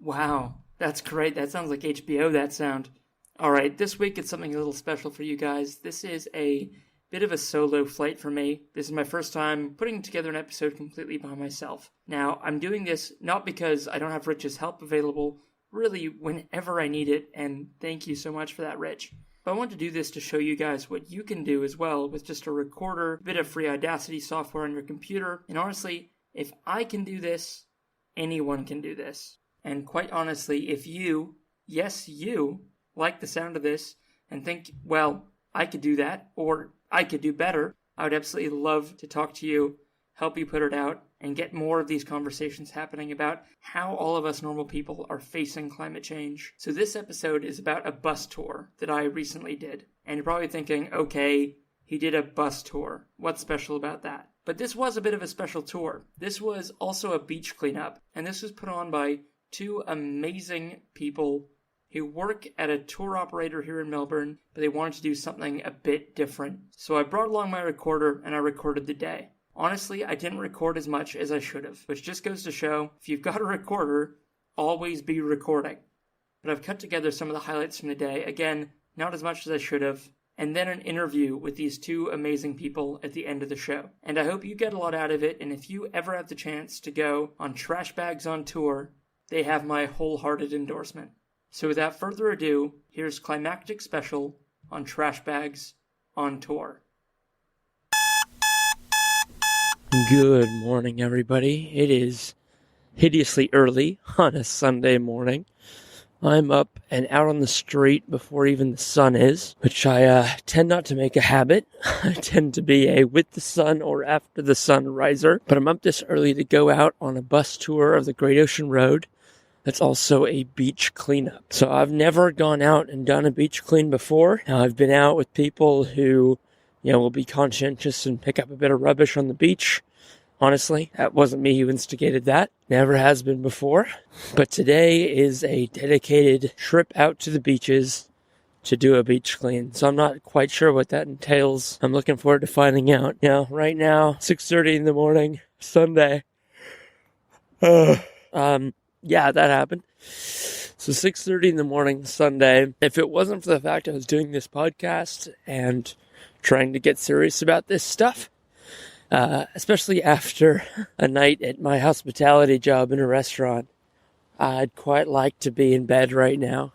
Wow, that's great. That sounds like HBO, that sound. Alright, this week it's something a little special for you guys. This is a bit of a solo flight for me. This is my first time putting together an episode completely by myself. Now, I'm doing this not because I don't have Rich's help available, really whenever I need it, and thank you so much for that, Rich. But I want to do this to show you guys what you can do as well with just a recorder, a bit of free Audacity software on your computer, and honestly, if I can do this, anyone can do this. And quite honestly, if you, yes you, like the sound of this and think, well, I could do that, or I could do better, I would absolutely love to talk to you, help you put it out, and get more of these conversations happening about how all of us normal people are facing climate change. So this episode is about a bus tour that I recently did. And you're probably thinking, okay, he did a bus tour. What's special about that? But this was a bit of a special tour. This was also a beach cleanup, and this was put on by two amazing people who work at a tour operator here in Melbourne, but they wanted to do something a bit different. So I brought along my recorder and I recorded the day. Honestly, I didn't record as much as I should have, which just goes to show, if you've got a recorder, always be recording. But I've cut together some of the highlights from the day, again, not as much as I should have, and then an interview with these two amazing people at the end of the show. And I hope you get a lot out of it, and if you ever have the chance to go on Trash Bags on Tour, they have my wholehearted endorsement. So without further ado, here's Climactic Special on Trash Bags on Tour. Good morning, everybody. It is hideously early on a Sunday morning. I'm up and out on the street before even the sun is, which I tend not to make a habit. I tend to be a with the sun or after the sun riser, but I'm up this early to go out on a bus tour of the Great Ocean Road. That's also a beach cleanup. So I've never gone out and done a beach clean before. Now, I've been out with people who, will be conscientious and pick up a bit of rubbish on the beach. Honestly, that wasn't me who instigated that. Never has been before. But today is a dedicated trip out to the beaches to do a beach clean. So I'm not quite sure what that entails. I'm looking forward to finding out. Right now, 6:30 in the morning, Sunday. Yeah, that happened. So 6:30 in the morning, Sunday. If it wasn't for the fact I was doing this podcast and trying to get serious about this stuff, especially after a night at my hospitality job in a restaurant, I'd quite like to be in bed right now.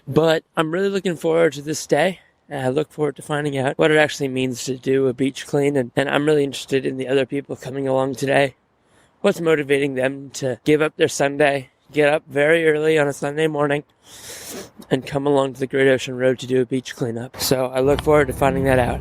But I'm really looking forward to this day. I look forward to finding out what it actually means to do a beach clean, and I'm really interested in the other people coming along today. What's motivating them to give up their Sunday, get up very early on a Sunday morning, and come along to the Great Ocean Road to do a beach cleanup. So I look forward to finding that out.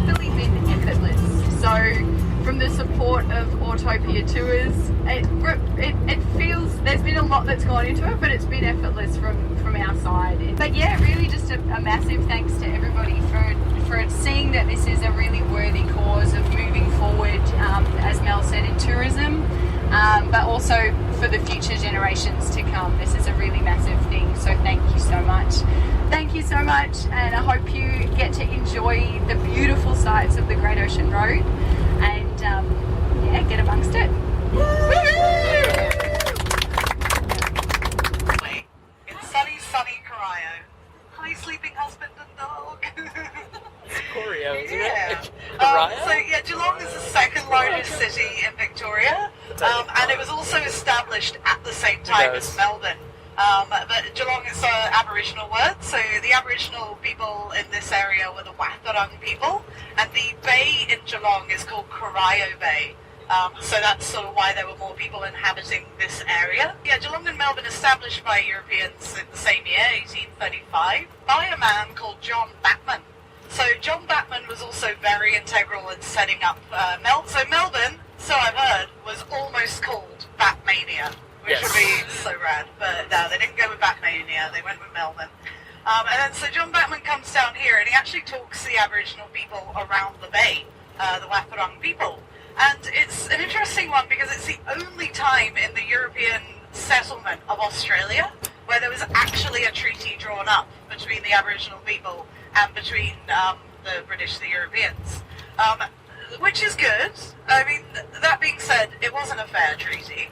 Really been effortless. So from the support of Autopia Tours, it feels there's been a lot that's gone into it, but it's been effortless from our side. But yeah, really just a massive thanks to everybody for seeing that this is a really worthy cause of moving forward, as Mel said, in tourism, but also for the future generations to come. This is a really massive thing, so thank you so much. Thank you so much, and I hope you get to enjoy the beautiful sights of the Great Ocean Road, and get amongst it. It's sunny Corio. Hi, sleeping husband and dog. It's Corio, isn't it? Corio? Geelong is the second largest city in Victoria, and it was also established at the same time as Melbourne. But Geelong is an Aboriginal word, so the Aboriginal people in this area were the Watharang people, and the bay in Geelong is called Corio Bay. So that's sort of why there were more people inhabiting this area. Yeah, Geelong and Melbourne established by Europeans in the same year, 1835, by a man called John Batman. So John Batman was also very integral in setting up Melbourne. So Melbourne, so I've heard, was almost called Batmania, which would be so rad. But no, they didn't go with Batmania, they went with Melbourne. And then so John Batman comes down here and he actually talks to the Aboriginal people around the bay, the Watharang people. And it's an interesting one because it's the only time in the European settlement of Australia where there was actually a treaty drawn up between the Aboriginal people and between the British, the Europeans. which is good. I mean, that being said, it wasn't a fair treaty.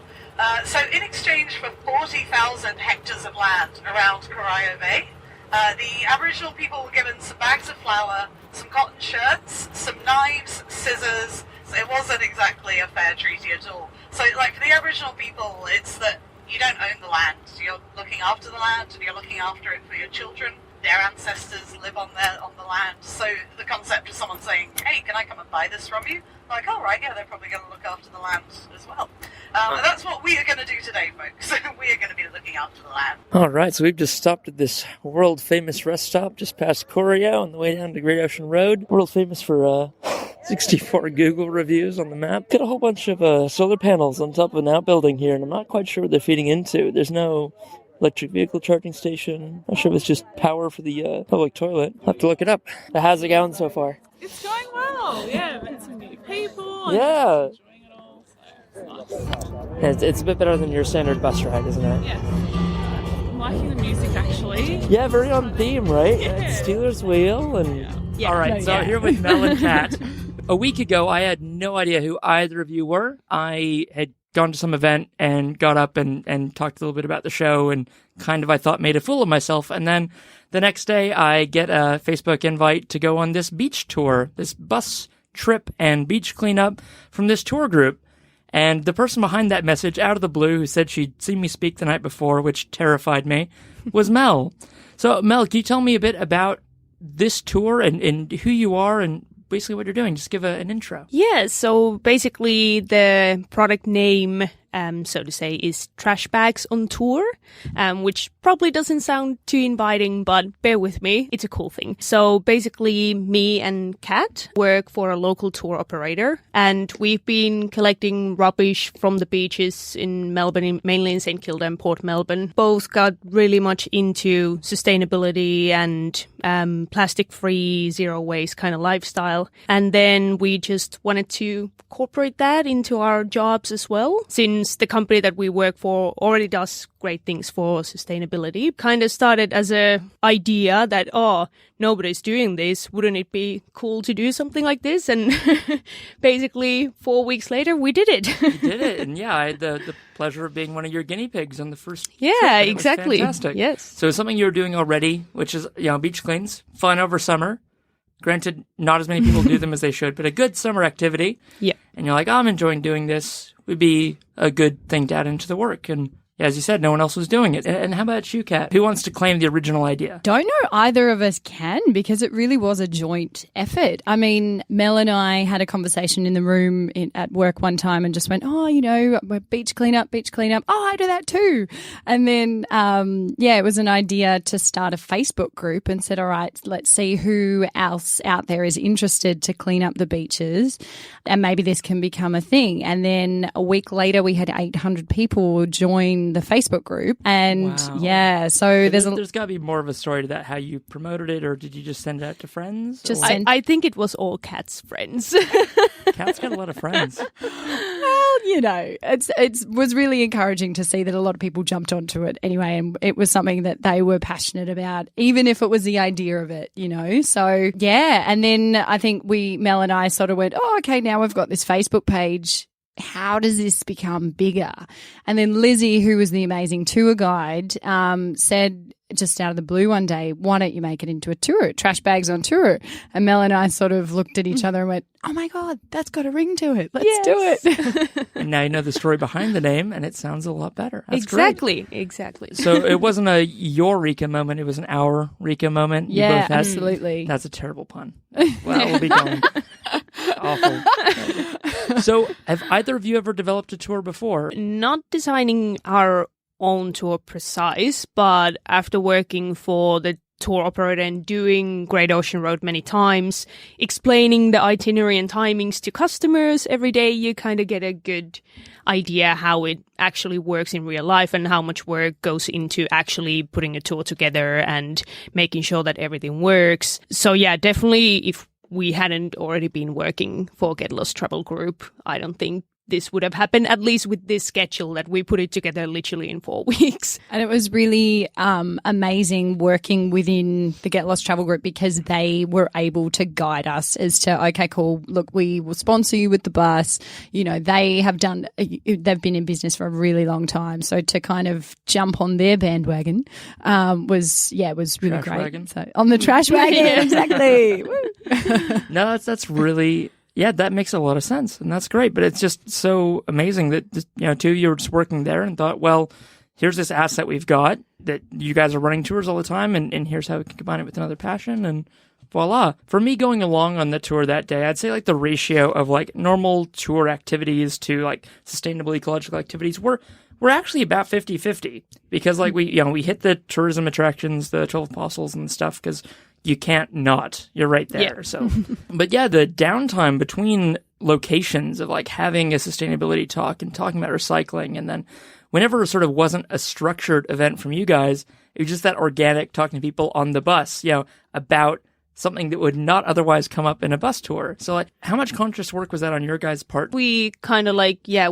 So in exchange for 40,000 hectares of land around Corio Bay, the Aboriginal people were given some bags of flour, some cotton shirts, some knives, scissors. So it wasn't exactly a fair treaty at all. So, like, for the Aboriginal people, it's that you don't own the land. You're looking after the land, and you're looking after it for your children. Their ancestors live on the land. So the concept of someone saying, hey, can I come and buy this from you? Like, all right, yeah, they're probably going to look after the land as well. And that's what we are going to do today, folks. We are going to be looking after the land. All right, so we've just stopped at this world-famous rest stop just past Corio on the way down to Great Ocean Road. World-famous for 64 Google reviews on the map. Got a whole bunch of solar panels on top of an outbuilding here, and I'm not quite sure what they're feeding into. There's no electric vehicle charging station. Not sure if it's just power for the public toilet. I'll have to look it up. But how's it going so far? It's going well. Yeah, met some new people. Yeah. Just enjoying it all. So it's nice. It's a bit better than your standard bus ride, isn't it? Yeah. I'm liking the music actually. Yeah, very on theme, right? Yeah. It's Steelers Wheel and... Yeah. All right, so here with Mel and Kat. A week ago, I had no idea who either of you were. I had gone to some event and got up and talked a little bit about the show and kind of, I thought, made a fool of myself. And then the next day I get a Facebook invite to go on this beach tour, this bus trip and beach cleanup from this tour group. And the person behind that message, out of the blue, who said she'd seen me speak the night before, which terrified me, was Mel. So Mel, can you tell me a bit about this tour and who you are and basically what you're doing? Just give an intro. Yeah, so basically the product name, so to say, is Trash Bags on Tour, which probably doesn't sound too inviting, but bear with me, it's a cool thing. So basically me and Kat work for a local tour operator, and we've been collecting rubbish from the beaches in Melbourne, mainly in St Kilda and Port Melbourne. Both got really much into sustainability and plastic-free, zero waste kind of lifestyle. And then we just wanted to incorporate that into our jobs as well, since the company that we work for already does great things for sustainability. Kind of started as a idea that, nobody's doing this. Wouldn't it be cool to do something like this? And basically 4 weeks later, we did it. You did it. And yeah, I had the pleasure of being one of your guinea pigs on the first trip. Yeah, exactly. Fantastic. Yes. So something you were doing already, which is, beach cleans, fun over summer. Granted, not as many people do them as they should, but a good summer activity. Yeah. And you're like, I'm enjoying doing this. Would be a good thing to add into the work. And as you said, no one else was doing it. And how about you, Kat? Who wants to claim the original idea? Don't know either of us can, because it really was a joint effort. I mean, Mel and I had a conversation in the room at work one time and just went, we're beach cleanup. Oh, I do that too. And then, it was an idea to start a Facebook group and said, all right, let's see who else out there is interested to clean up the beaches, and maybe this can become a thing. And then a week later, we had 800 people join the Facebook group. And wow. So there's got to be more of a story to that, how you promoted it, or did you just send it out to friends? I think it was all Kat's friends. Kat's got a lot of friends. Well, it was really encouraging to see that a lot of people jumped onto it anyway, and it was something that they were passionate about, even if it was the idea of it, So, yeah, and then I think Mel and I sort of went, okay, now we've got this Facebook page. How does this become bigger? And then Lizzie, who was the amazing tour guide, said just out of the blue one day, why don't you make it into a tour, Trash Bags on Tour? And Mel and I sort of looked at each other and went, oh my God, that's got a ring to it. Let's do it. And now you know the story behind the name, and it sounds a lot better. That's Exactly. great. Exactly. So it wasn't a Eureka moment, it was an our Rika moment. You Yeah, both had, absolutely. That's a terrible pun. Well, we'll be going. Awful. So have either of you ever developed a tour before? Not designing our own tour precise, but after working for the tour operator and doing Great Ocean Road many times, explaining the itinerary and timings to customers every day, you kind of get a good idea how it actually works in real life and how much work goes into actually putting a tour together and making sure that everything works. So yeah, definitely if we hadn't already been working for Get Lost Travel Group, I don't think this would have happened, at least with this schedule that we put it together literally in 4 weeks. And it was really amazing working within the Get Lost Travel Group because they were able to guide us as to, okay, cool, look, we will sponsor you with the bus. You know, they've been in business for a really long time. So to kind of jump on their bandwagon was really Trash great. wagon. So on the trash wagon, exactly. No, that's really, yeah, that makes a lot of sense, and that's great. But it's just so amazing that, you know, two of you were just working there and thought, well, here's this asset we've got that you guys are running tours all the time, and here's how we can combine it with another passion, and voila. For me, going along on the tour that day, I'd say like the ratio of like normal tour activities to like sustainable ecological activities we're actually about 50-50 because like we hit the tourism attractions, the 12 apostles and stuff because you can't not. You're right there. Yeah. So, but yeah, the downtime between locations of like having a sustainability talk and talking about recycling, and then whenever it sort of wasn't a structured event from you guys, it was just that organic talking to people on the bus, you know, about something that would not otherwise come up in a bus tour. So like, how much conscious work was that on your guys' part? We kind of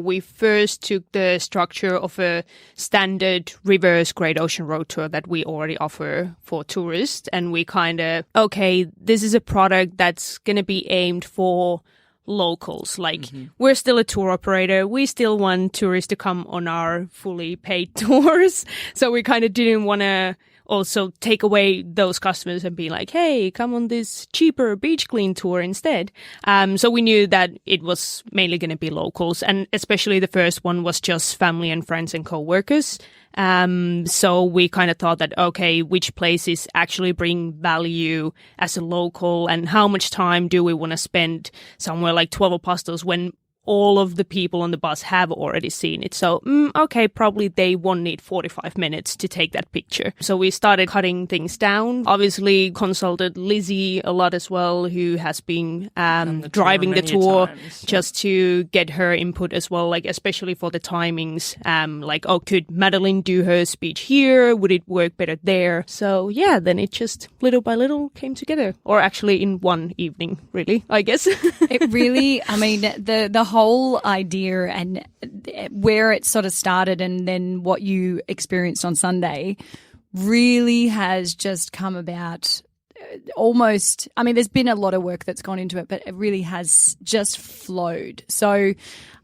we first took the structure of a standard reverse Great Ocean Road tour that we already offer for tourists. And we kind of, okay, this is a product that's going to be aimed for locals. Like, we're still a tour operator. We still want tourists to come on our fully paid tours. So we kind of didn't want to also take away those customers and be like, hey, come on this cheaper beach clean tour instead. So we knew that it was mainly going to be locals, and especially the first one was just family and friends and co-workers. So we kind of thought that, okay, which places actually bring value as a local, and how much time do we want to spend somewhere like 12 Apostles when all of the people on the bus have already seen it. So, okay, probably they won't need 45 minutes to take that picture. So we started cutting things down. Obviously consulted Lizzie a lot as well, who has been driving the tour just to get her input as well, like especially for the timings. Could Madeline do her speech here? Would it work better there? So yeah, then it just little by little came together. Or actually in one evening, really, I guess. It really, I mean, the whole idea and where it sort of started and then what you experienced on Sunday really has just come about almost, I mean, there's been a lot of work that's gone into it, but it really has just flowed. So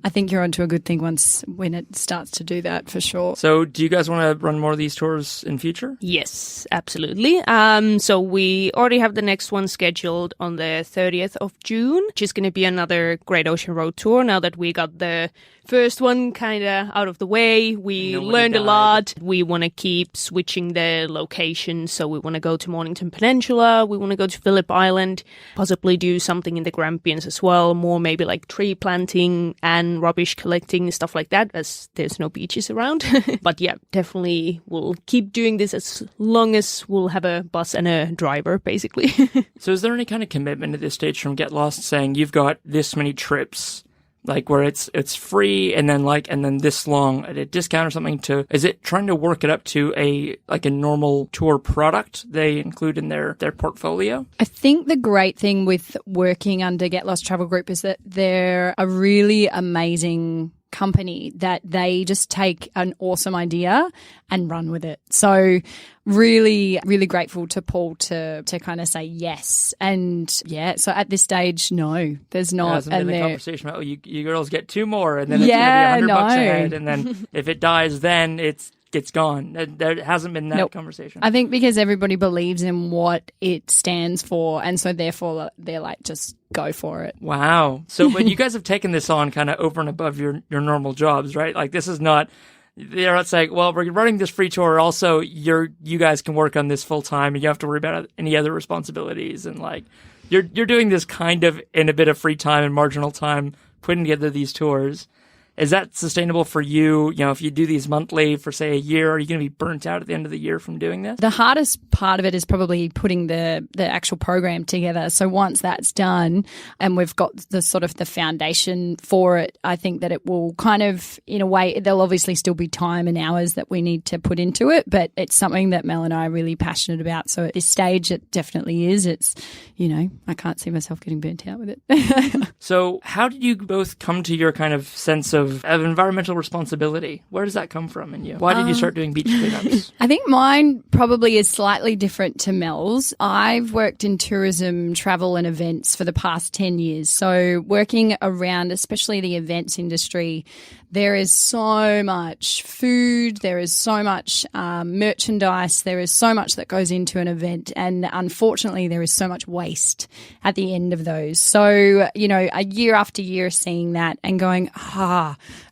I think you're onto a good thing when it starts to do that, for sure. So do you guys want to run more of these tours in future? Yes, absolutely. So we already have the next one scheduled on the 30th of June, which is going to be another Great Ocean Road tour. Now that we got the first one kind of out of the way, we learned a lot. We want to keep switching the location. So we want to go to Mornington Peninsula. We want to go to Phillip Island, possibly do something in the Grampians as well, more maybe like tree planting and rubbish collecting, stuff like that, as there's no beaches around. But yeah, definitely we'll keep doing this as long as we'll have a bus and a driver, basically. So is there any kind of commitment at this stage from Get Lost saying you've got this many trips, like where it's free and then this long at a discount or something? Is it trying to work it up to a normal tour product they include in their portfolio? I think the great thing with working under Get Lost Travel Group is that they're a really amazing company that they just take an awesome idea and run with it. So really, really grateful to Paul to kind of say yes. And yeah, so at this stage, no, there's not. Hasn't been a conversation about, you girls get two more and then it's going to be $100 ahead. And then if it dies, then it's gone. There hasn't been that conversation. I think because everybody believes in what it stands for, and so therefore they're like, just go for it. Wow. So, but you guys have taken this on kind of over and above your normal jobs, right? Like, this is not, they're not saying, well, we're running this free tour. Also, you guys can work on this full time and you have to worry about any other responsibilities. And like, you're doing this kind of in a bit of free time and marginal time, putting together these tours. Is that sustainable for you? You know, if you do these monthly for, say, a year, are you going to be burnt out at the end of the year from doing this? The hardest part of it is probably putting the actual program together. So once that's done and we've got the sort of the foundation for it, I think that it will kind of, in a way, there'll obviously still be time and hours that we need to put into it, but it's something that Mel and I are really passionate about. So at this stage, it definitely is. It's, you know, I can't see myself getting burnt out with it. So how did you both come to your kind of sense of environmental responsibility? Where does that come from in you? Why did you start doing beach cleanups? I think mine probably is slightly different to Mel's. I've worked in tourism, travel and events for the past 10 years. So working around, especially the events industry, there is so much food, there is so much merchandise, there is so much that goes into an event, and unfortunately there is so much waste at the end of those. So, you know, a year after year seeing that and going,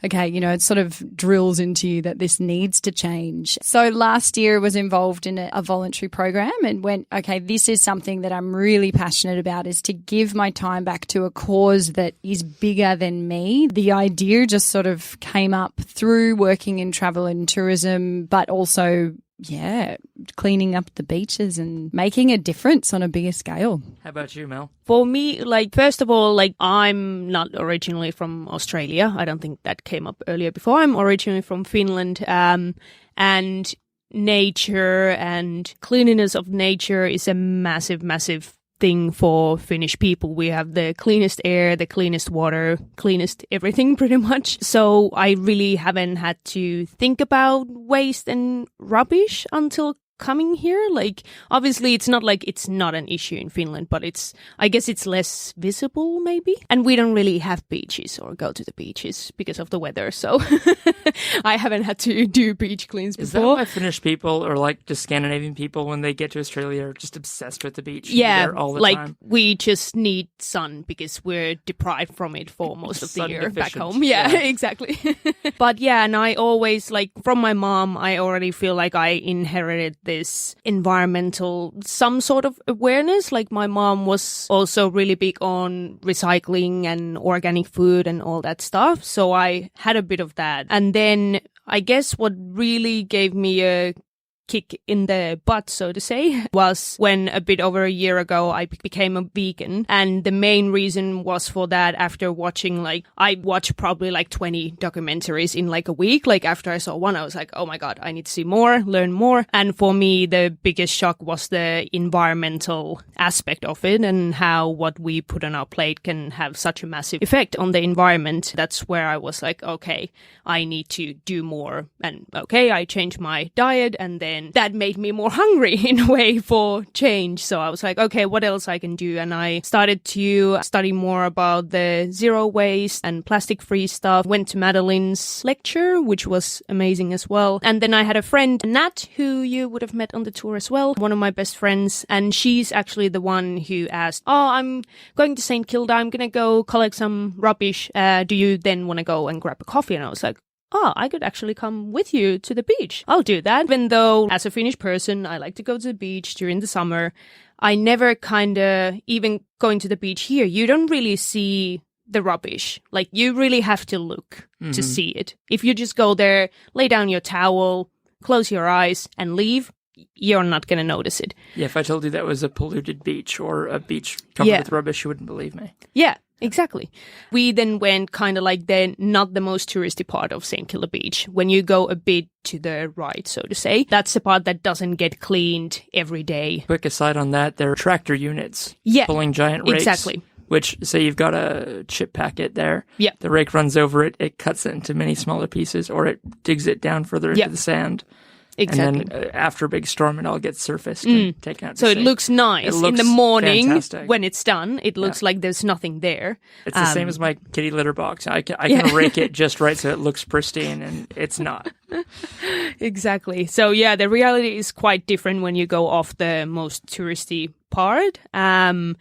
okay, you know, it sort of drills into you that this needs to change. So last year I was involved in a voluntary program and went, okay, this is something that I'm really passionate about, is to give my time back to a cause that is bigger than me. The idea just sort of came up through working in travel and tourism, but also, cleaning up the beaches and making a difference on a bigger scale. How about you, Mel? For me, like, first of all, like, I'm not originally from Australia. I don't think that came up earlier before. I'm originally from Finland, and nature and cleanliness of nature is a massive, massive thing for Finnish people. We have the cleanest air, the cleanest water, cleanest everything pretty much. So I really haven't had to think about waste and rubbish until coming here. Like, obviously it's not like it's not an issue in Finland, but I guess it's less visible maybe. And we don't really have beaches or go to the beaches because of the weather. So I haven't had to do beach cleans before. Is that why Finnish people, or like just Scandinavian people, when they get to Australia, are just obsessed with the beach? Yeah, there all the like time? We just need sun because we're deprived from it for most of the year back deficient. home. Yeah. Exactly. But yeah, and I always, like, from my mom, I already feel like I inherited this environmental, some sort of awareness. Like, my mom was also really big on recycling and organic food and all that stuff. So I had a bit of that. And then I guess what really gave me a kick in the butt, so to say, was when a bit over a year ago I became a vegan. And the main reason was for that, after watching, like, I watched probably like 20 documentaries in like a week. Like, after I saw one, I was like, oh my God, I need to see more, learn more. And for me, the biggest shock was the environmental aspect of it and how what we put on our plate can have such a massive effect on the environment. That's where I was like, okay, I need to do more. And okay, I changed my diet, and then that made me more hungry in a way for change. So I was like, okay, what else I can do? And I started to study more about the zero waste and plastic free stuff. Went to Madeline's lecture, which was amazing as well. And then I had a friend, Nat, who you would have met on the tour as well, one of my best friends. And she's actually the one who asked, I'm going to St. Kilda. I'm going to go collect some rubbish. Do you then want to go and grab a coffee? And I was like, I could actually come with you to the beach. I'll do that. Even though, as a Finnish person, I like to go to the beach during the summer, I never even going to the beach here, you don't really see the rubbish. Like, you really have to look to see it. If you just go there, lay down your towel, close your eyes and leave, you're not going to notice it. Yeah, if I told you that was a polluted beach or a beach covered with rubbish, you wouldn't believe me. Yeah. Exactly. We then went kind of like not the most touristy part of St. Kilda Beach. When you go a bit to the right, so to say, that's the part that doesn't get cleaned every day. Quick aside on that, there are tractor units pulling giant rakes. Exactly. Which, say you've got a chip packet there. Yeah. The rake runs over it, it cuts it into many smaller pieces, or it digs it down further into the sand. Exactly. And then after a big storm, it all gets surfaced and taken out. So it looks nice. It looks in the morning fantastic. When it's done. It looks like there's nothing there. It's the same as my kitty litter box. I can rake it just right so it looks pristine, and it's not. Exactly. So yeah, the reality is quite different when you go off the most touristy part. And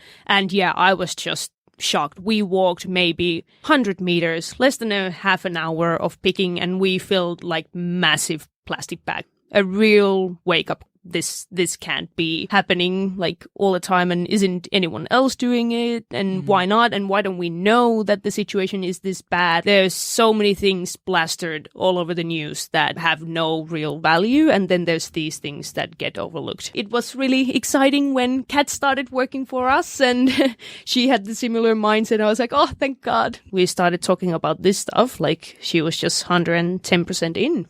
yeah, I was just shocked. We walked maybe 100 meters, less than a half an hour of picking, and we filled like massive plastic bag. A real wake-up this can't be happening like all the time, and isn't anyone else doing it, and why not, and why don't we know that the situation is this bad? There's so many things plastered all over the news that have no real value, and then there's these things that get overlooked. It was really exciting when Kat started working for us, and she had the similar mindset. I was like, oh, thank God. We started talking about this stuff, like she was just 110% in.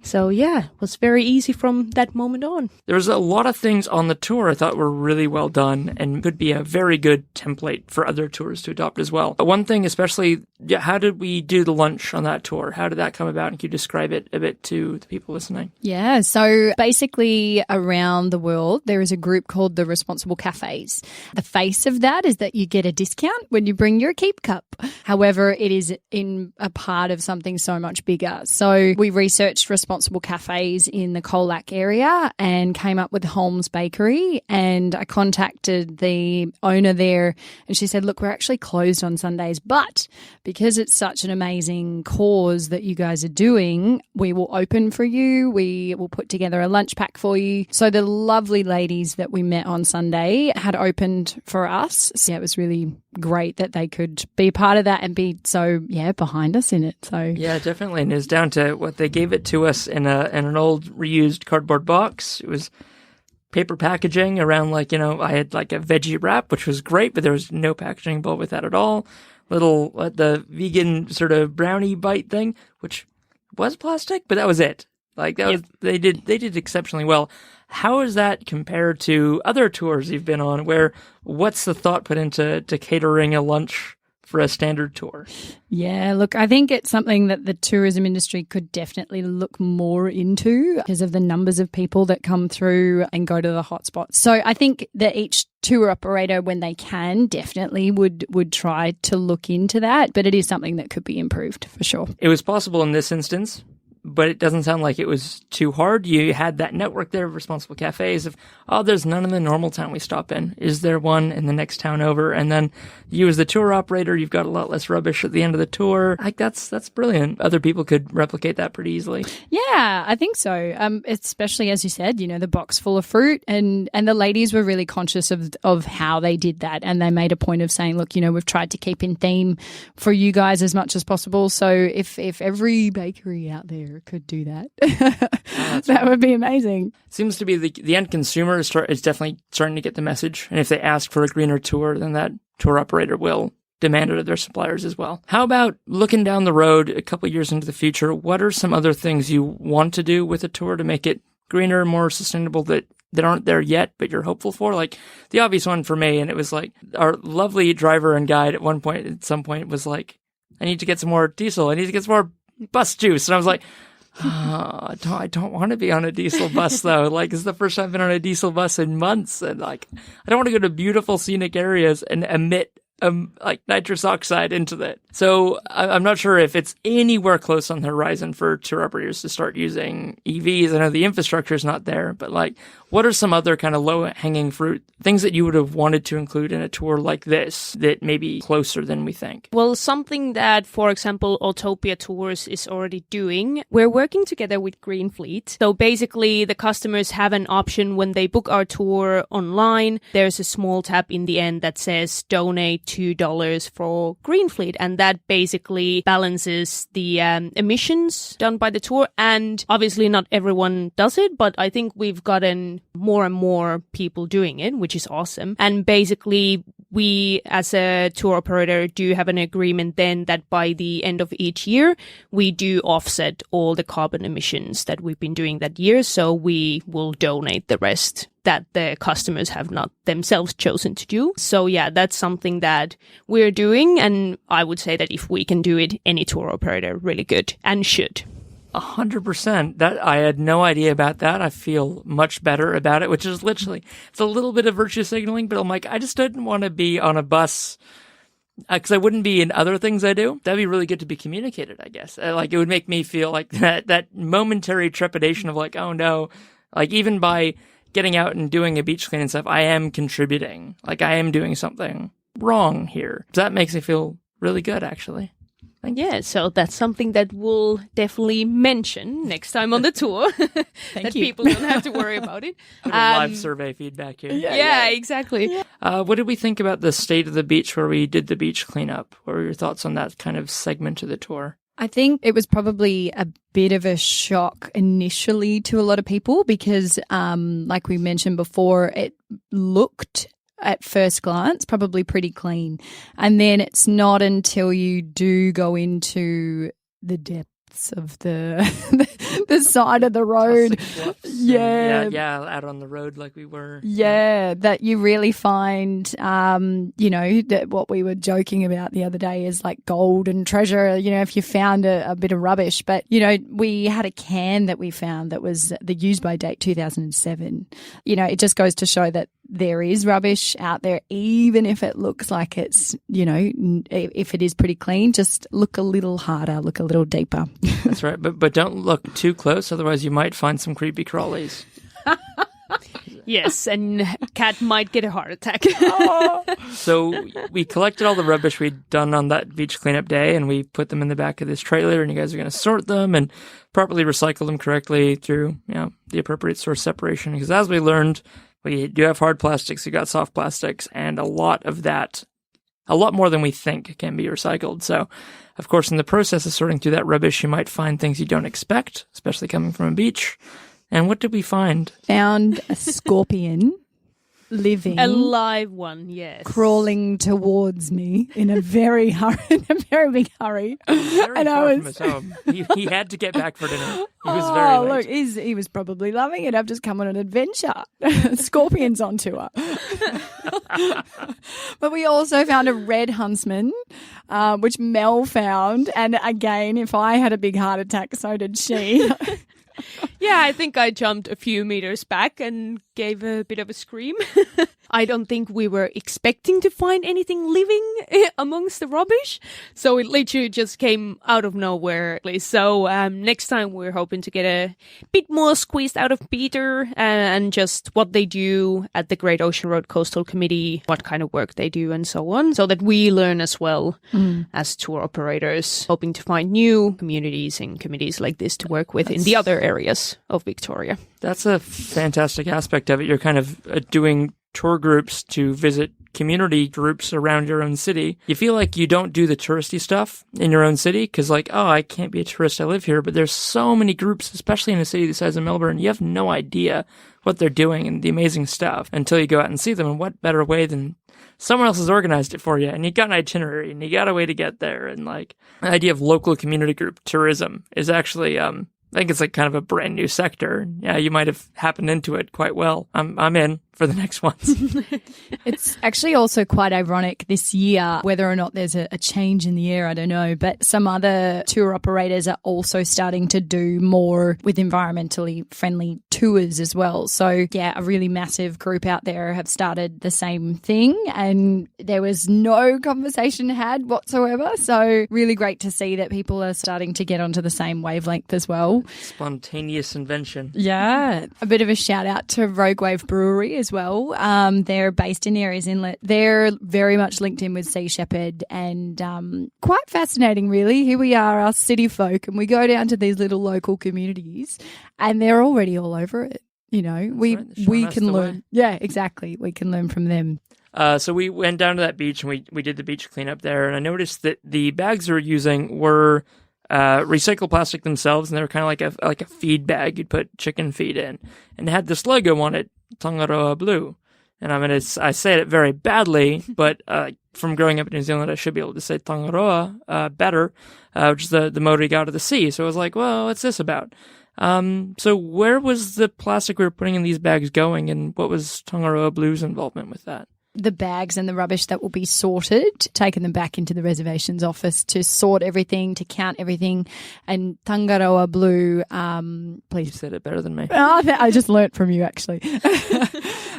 So yeah, it was very easy from that moment on. There's a lot of things on the tour I thought were really well done and could be a very good template for other tours to adopt as well. But one thing especially, how did we do the lunch on that tour? How did that come about? And can you describe it a bit to the people listening? Yeah, so basically around the world, there is a group called the Responsible Cafes. The face of that is that you get a discount when you bring your Keep Cup. However, it is in a part of something so much bigger. So we researched responsible cafes in the Colac area and came up with Holmes Bakery, and I contacted the owner there, and she said, look, we're actually closed on Sundays, but because it's such an amazing cause that you guys are doing, we will open for you. We will put together a lunch pack for you. So the lovely ladies that we met on Sunday had opened for us. So yeah, it was really great that they could be a part of that and be so behind us in it. So yeah, definitely. And it was down to what they gave it to us in an old reused cardboard box. It was paper packaging around, like, I had like a veggie wrap, which was great, but there was no packaging involved with that at all. Little the vegan sort of brownie bite thing, which was plastic, but that was it. Like that was they did exceptionally well. How is that compared to other tours you've been on? What's the thought put into catering a lunch for a standard tour? Yeah, look, I think it's something that the tourism industry could definitely look more into because of the numbers of people that come through and go to the hotspots. So I think that each tour operator, when they can, definitely would try to look into that, but it is something that could be improved for sure. It was possible in this instance, but it doesn't sound like it was too hard. You had that network there of responsible cafes of, there's none in the normal town we stop in. Is there one in the next town over? And then you as the tour operator, you've got a lot less rubbish at the end of the tour. Like that's brilliant. Other people could replicate that pretty easily. Yeah, I think so. Especially as you said, the box full of fruit, and the ladies were really conscious of how they did that. And they made a point of saying, look, we've tried to keep in theme for you guys as much as possible. So if every bakery out there could do that, that would be amazing. Seems to be the end consumer is definitely starting to get the message. And if they ask for a greener tour, then that tour operator will demand it of their suppliers as well. How about looking down the road a couple of years into the future? What are some other things you want to do with a tour to make it greener, more sustainable, that aren't there yet, but you're hopeful for? Like the obvious one for me, and it was like our lovely driver and guide at some point was like, I need to get some more diesel. I need to get some more bus juice. And I was like, I don't want to be on a diesel bus though. Like, it's the first time I've been on a diesel bus in months, and like, I don't want to go to beautiful scenic areas and emit like nitrous oxide into that. So I'm not sure if it's anywhere close on the horizon for tour operators to start using EVs. I know the infrastructure is not there, but like, what are some other kind of low-hanging fruit things that you would have wanted to include in a tour like this that may be closer than we think? Well, something that, for example, Autopia Tours is already doing, we're working together with Green Fleet. So basically, the customers have an option when they book our tour online. There's a small tab in the end that says donate $2 for Green Fleet, and that basically balances the emissions done by the tour. And obviously not everyone does it, but I think we've gotten more and more people doing it, which is awesome. And basically we as a tour operator do have an agreement then that by the end of each year we do offset all the carbon emissions that we've been doing that year, so we will donate the rest that the customers have not themselves chosen to do. So yeah, that's something that we're doing, and I would say that if we can do it, any tour operator really good and should. 100%. That I had no idea about that. I feel much better about it, which is literally, it's a little bit of virtue signaling, but I'm like, I just didn't want to be on a bus because I wouldn't be in other things I do. That'd be really good to be communicated, I guess. Like, it would make me feel like that momentary trepidation of like, oh no, like even by getting out and doing a beach clean and stuff, I am contributing. Like, I am doing something wrong here. So that makes me feel really good, actually. Yeah, so that's something that we'll definitely mention next time on the tour. That you. people don't have to worry about it. Live survey feedback here. Yeah, exactly. What did we think about the state of the beach where we did the beach cleanup? What were your thoughts on that kind of segment of the tour? I think it was probably a bit of a shock initially to a lot of people because, like we mentioned before, it looked at first glance probably pretty clean. And then it's not until you do go into the depths of the side of the road. Yeah, out on the road like we were. Yeah, that you really find, that what we were joking about the other day is like gold and treasure, if you found a bit of rubbish. But, we had a can that we found that was the use by date 2007. It just goes to show that there is rubbish out there, even if it looks like it's, if it is pretty clean, just look a little harder, look a little deeper. That's right. But don't look too close, otherwise you might find some creepy crawlies. Yes, and Kat might get a heart attack. So we collected all the rubbish we'd done on that beach cleanup day, and we put them in the back of this trailer, and you guys are going to sort them and properly recycle them correctly through, the appropriate source separation. Because as we learned, we do have hard plastics, we got soft plastics, and a lot more than we think can be recycled. So, of course, in the process of sorting through that rubbish, you might find things you don't expect, especially coming from a beach. And what did we find? Found a scorpion living. A live one, yes. Crawling towards me in a very big hurry. Very far from his home. He had to get back for dinner. He was very late. Look, he was probably loving it. I've just come on an adventure. Scorpions on tour. But we also found a red huntsman, which Mel found. And again, if I had a big heart attack, so did she. Yeah, I think I jumped a few meters back and gave a bit of a scream. I don't think we were expecting to find anything living amongst the rubbish. So it literally just came out of nowhere. So next time we're hoping to get a bit more squeezed out of Peter and just what they do at the Great Ocean Road Coastal Committee, what kind of work they do and so on, so that we learn as well as tour operators, hoping to find new communities and committees like this to work with in the other areas of Victoria. That's a fantastic aspect of it. You're kind of doing tour groups to visit community groups around your own city. You feel like you don't do the touristy stuff in your own city because I can't be a tourist, I live here. But there's so many groups, especially in a city the size of Melbourne, you have no idea what they're doing and the amazing stuff until you go out and see them. And what better way than someone else has organized it for you, and you got an itinerary and you got a way to get there. And the idea of local community group tourism is actually, I think it's kind of a brand new sector. Yeah, you might have happened into it quite well. I'm in for the next ones. It's actually also quite ironic this year, whether or not there's a change in the air, I don't know, but some other tour operators are also starting to do more with environmentally friendly tours as well. So yeah, a really massive group out there have started the same thing, and there was no conversation had whatsoever. So really great to see that people are starting to get onto the same wavelength as well. Spontaneous invention. Yeah. A bit of a shout out to Rogue Wave Brewery as well. They're based in Aries Inlet. They're very much linked in with Sea Shepherd, and quite fascinating really. Here we are, us city folk, and we go down to these little local communities and they're already all over it. We can learn. Yeah, exactly. We can learn from them. So we went down to that beach and we did the beach cleanup there, and I noticed that the bags we were using were recycled plastic themselves, and they were kind of like a feed bag you'd put chicken feed in, and it had this logo on it, Tangaroa Blue. And I say it very badly, but from growing up in New Zealand, I should be able to say Tangaroa better, which is the motor out of the sea. So I was like, well, what's this about? So where was the plastic we were putting in these bags going, and what was Tangaroa Blue's involvement with that? The bags and the rubbish that will be sorted, taking them back into the reservations office to sort everything, to count everything. And Tangaroa Blue, please. You said it better than me. Oh, I just learnt from you, actually.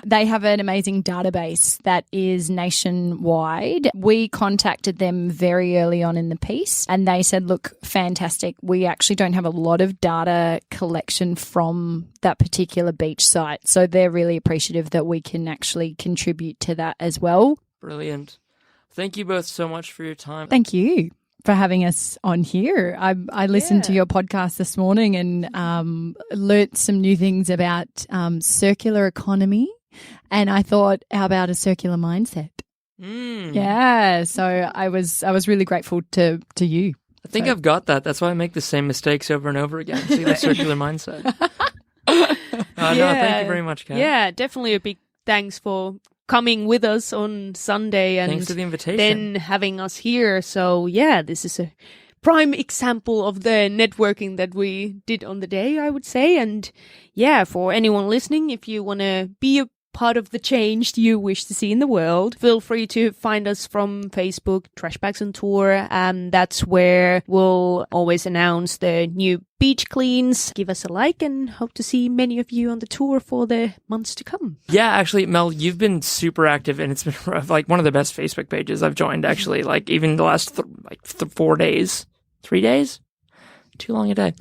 They have an amazing database that is nationwide. We contacted them very early on in the piece, and they said, look, fantastic. We actually don't have a lot of data collection from that particular beach site. So they're really appreciative that we can actually contribute to that as well. Brilliant. Thank you both so much for your time. Thank you. for having us on here. I listened to your podcast this morning and learnt some new things about circular economy, and I thought, how about a circular mindset? Yeah, so I was really grateful to you. I think I've got that. That's why I make the same mistakes over and over again. See, that circular mindset. No, thank you very much, Kat. Yeah, definitely a big thanks for coming with us on Sunday and thanks for the invitation. then having us here. So yeah, this is a prime example of the networking that we did on the day, I would say. And yeah, for anyone listening, if you want to be a part of the change you wish to see in the world, feel free to find us from Facebook, Trash Bags on Tour. That's where we'll always announce the new beach cleans. Give us a like and hope to see many of you on the tour for the months to come. Yeah, actually, Mel, you've been super active, and it's been like one of the best Facebook pages I've joined, actually. Like even the last 4 days, 3 days? Too long a day.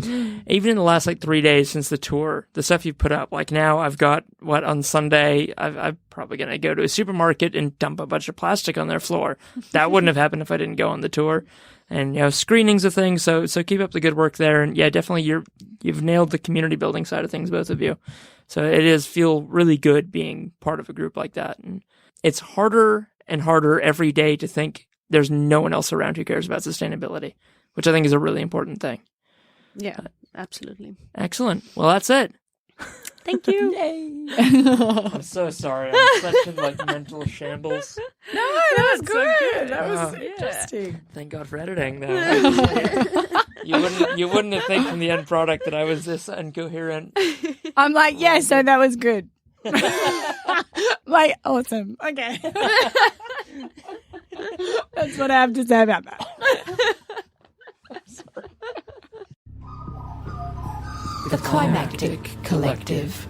Even in the last 3 days since the tour, the stuff you put up, like now I've got on Sunday, I'm probably going to go to a supermarket and dump a bunch of plastic on their floor. That wouldn't have happened if I didn't go on the tour. And, screenings of things. So keep up the good work there. And yeah, definitely you've nailed the community building side of things, both of you. So it is feel really good being part of a group like that. And it's harder and harder every day to think there's no one else around who cares about sustainability, which I think is a really important thing. Yeah, absolutely. Excellent. Well, that's it. Thank you. Yay. I'm so sorry. I'm such a mental shambles. No, that was good. good. That was interesting. Thank God for editing, though. you wouldn't have think from the end product that I was this incoherent. I'm like, yeah, so that was good. Like, awesome. Okay. That's what I have to say about that. The Climactic Collective.